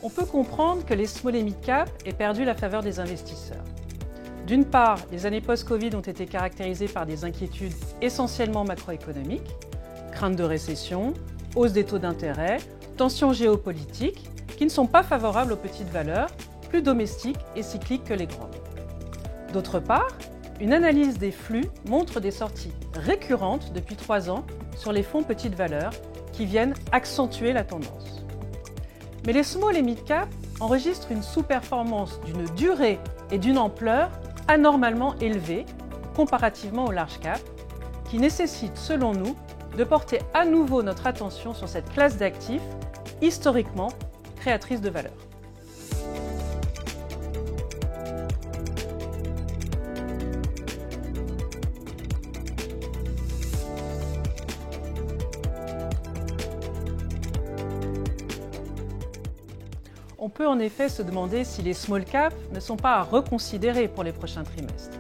on peut comprendre que les small et mid-cap aient perdu la faveur des investisseurs. D'une part, les années post-Covid ont été caractérisées par des inquiétudes essentiellement macroéconomiques, crainte de récession, hausse des taux d'intérêt, tensions géopolitiques, qui ne sont pas favorables aux petites valeurs, plus domestiques et cycliques que les grandes. D'autre part, une analyse des flux montre des sorties récurrentes depuis 3 ans sur les fonds petites valeurs qui viennent accentuer la tendance. Mais les small et mid-cap enregistrent une sous-performance d'une durée et d'une ampleur anormalement élevées comparativement aux large cap, qui nécessite, selon nous, de porter à nouveau notre attention sur cette classe d'actifs historiquement créatrice de valeur. On peut en effet se demander si les small caps ne sont pas à reconsidérer pour les prochains trimestres.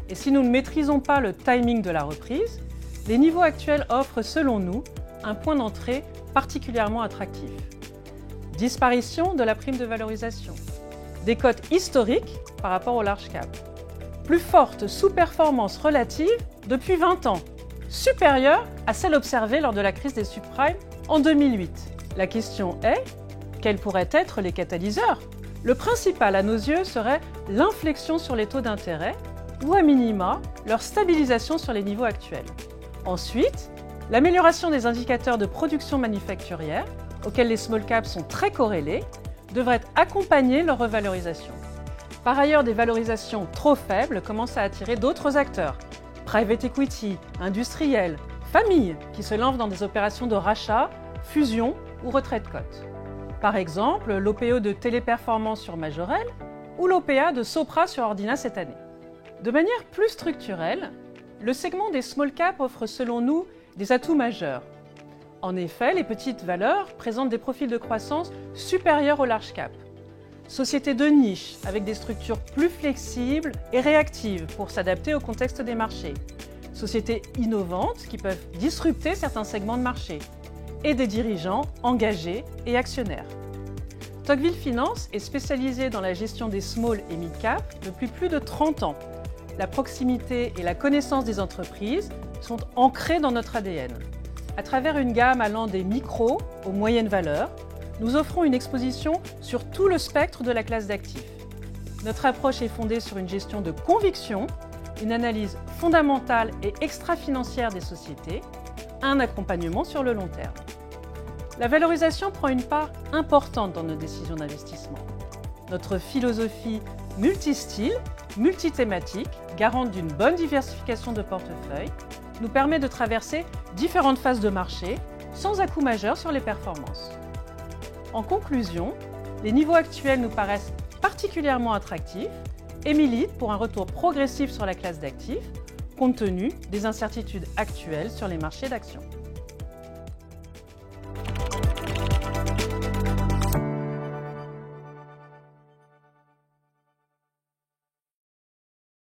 Et si nous ne maîtrisons pas le timing de la reprise, les niveaux actuels offrent, selon nous, un point d'entrée particulièrement attractif. Disparition de la prime de valorisation, des cotes historiques par rapport aux large cap, plus forte sous-performance relative depuis 20 ans, supérieure à celle observée lors de la crise des subprimes en 2008. La question est: quels pourraient être les catalyseurs? Le principal à nos yeux serait l'inflexion sur les taux d'intérêt ou à minima leur stabilisation sur les niveaux actuels. Ensuite, l'amélioration des indicateurs de production manufacturière, auxquels les small caps sont très corrélés, devrait accompagner leur revalorisation. Par ailleurs, des valorisations trop faibles commencent à attirer d'autres acteurs, private equity, industriels, familles, qui se lancent dans des opérations de rachat, fusion ou retrait de cote. Par exemple, l'OPO de Téléperformance sur Majorel ou l'OPA de Sopra sur Ordina cette année. De manière plus structurelle, le segment des small caps offre selon nous des atouts majeurs. En effet, les petites valeurs présentent des profils de croissance supérieurs aux large cap. Sociétés de niche avec des structures plus flexibles et réactives pour s'adapter au contexte des marchés. Sociétés innovantes qui peuvent disrupter certains segments de marché. Et des dirigeants engagés et actionnaires. Tocqueville Finance est spécialisée dans la gestion des small et mid-cap depuis plus de 30 ans. La proximité et la connaissance des entreprises sont ancrées dans notre ADN. À travers une gamme allant des micros aux moyennes valeurs, nous offrons une exposition sur tout le spectre de la classe d'actifs. Notre approche est fondée sur une gestion de conviction, une analyse fondamentale et extra-financière des sociétés, un accompagnement sur le long terme. La valorisation prend une part importante dans nos décisions d'investissement. Notre philosophie multistyle, multithématique, garante d'une bonne diversification de portefeuille, nous permet de traverser différentes phases de marché sans à-coup majeur sur les performances. En conclusion, les niveaux actuels nous paraissent particulièrement attractifs et militent pour un retour progressif sur la classe d'actifs, compte tenu des incertitudes actuelles sur les marchés d'actions.